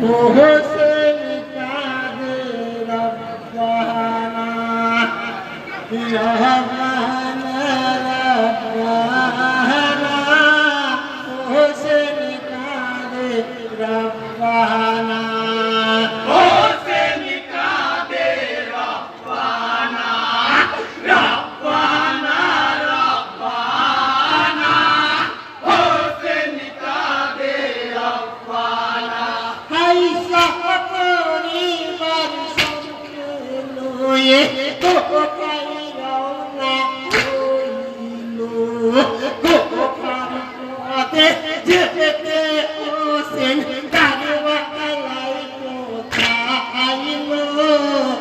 হোসেন কাঁদে রব্বানা রব্বানা রব্বানা হোসেন কাঁদে রব্বানা হোসেন কাঁদে রব্বানা রব্বানা রব্বানা হোসেন কাঁদে রব্বানা হাই সাপরি বর্ষে লয়ে তো কাই রওনা হইলো কোপাতে যেতে হোসেন কারওয়ালাই কোথাইলো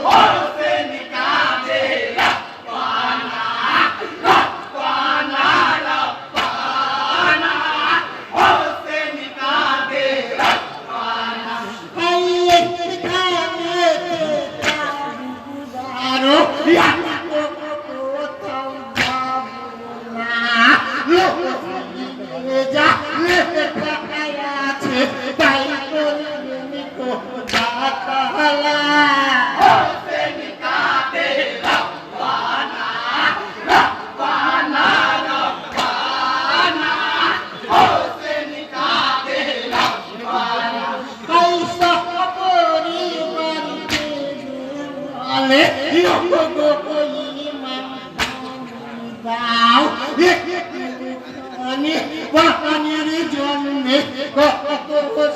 হোসেন কাঁদে রব্বানা রব্বানা রব্বানা হোসেন কাঁদে রব্বানা হাইয়ে কানে তারো কোথাও যাবো না যা লেখা আছে তাই করবেন কোথাকালা হোসেন কাঁদে রব্বানা রব্বানা রব্বানা হোসেন কাঁদে রব্বানা পয়সা পরিবার বলে গো ইমাম দাও পানির জন্যে কত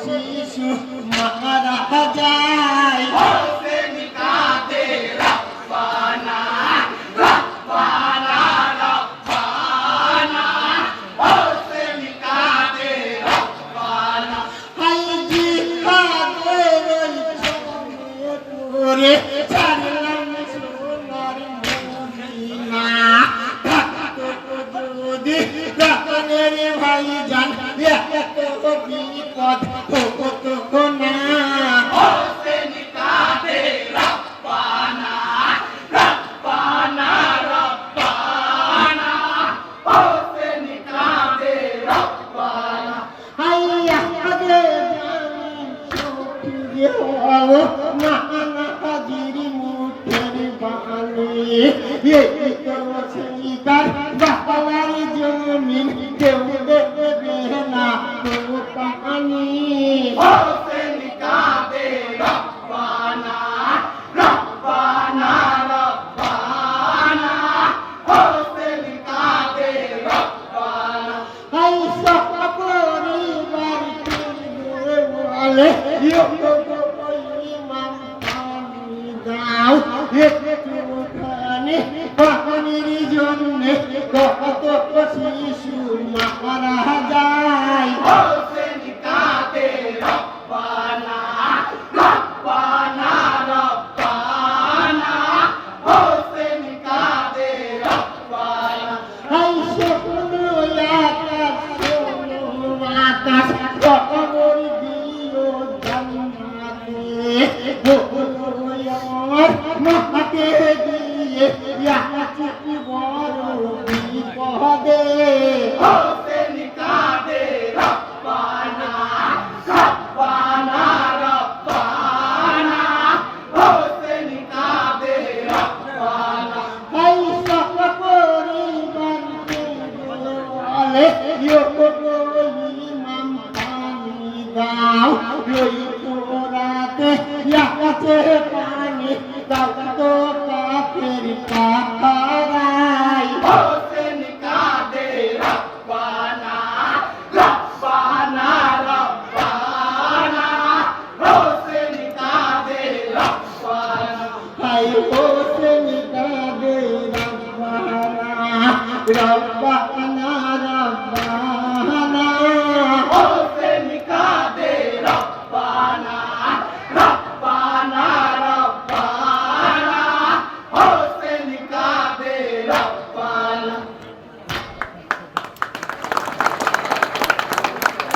শিশু মারা যায় হোসেন কাঁদে রব্বানা রব্বানা রব্বানা হোসেন কাঁদে রব্বানা হাই জিহাদের জন্যে করে ছাড়লাম সোনার মদিনা যদি প্রাণের ভাই জান এত বিপদ হতো না হোসেন কাঁদে রব্বানা রব্বানা রব্বানা হোসেন কাঁদে রব্বানা হাইয়া দে জানি সখিয়ে হও মানা হাজির মুঠের বাণী এই তো সেইটার বাবার জমিন কেউ দেবে না তো পানি হোসেন কাঁদে রব্বানা রব্বানা রব্বানা হোসেন কাঁদে রব্বানা হাই পরিবার বলে ইমাম দাও একটুখানি পানির জন্যে কত শিশু মারা যায় হোসেন কাঁদে রব্বানা রব্বানা রব্বানা হোসেন কাঁদে রব্বানা হাই শোনো আকাশ খবর দিও জান্নাতে মহাকে দিয়ে বড় বিপদে হোসেন কাঁদে রব্বানা রব্বানা রব্বানা হোসেন কাঁদে রব্বানা হাই পরিবার বলে ইমাম পানি দাও ওই তোরাতে আছে পানি দাও তো কাফের পাহারাই হোসেন কাঁদে রব্বানা রব্বানা রব্বানা হোসেন কাঁদে রব্বানা হাই হোসেন কাঁদে রব্বানা রব্বানা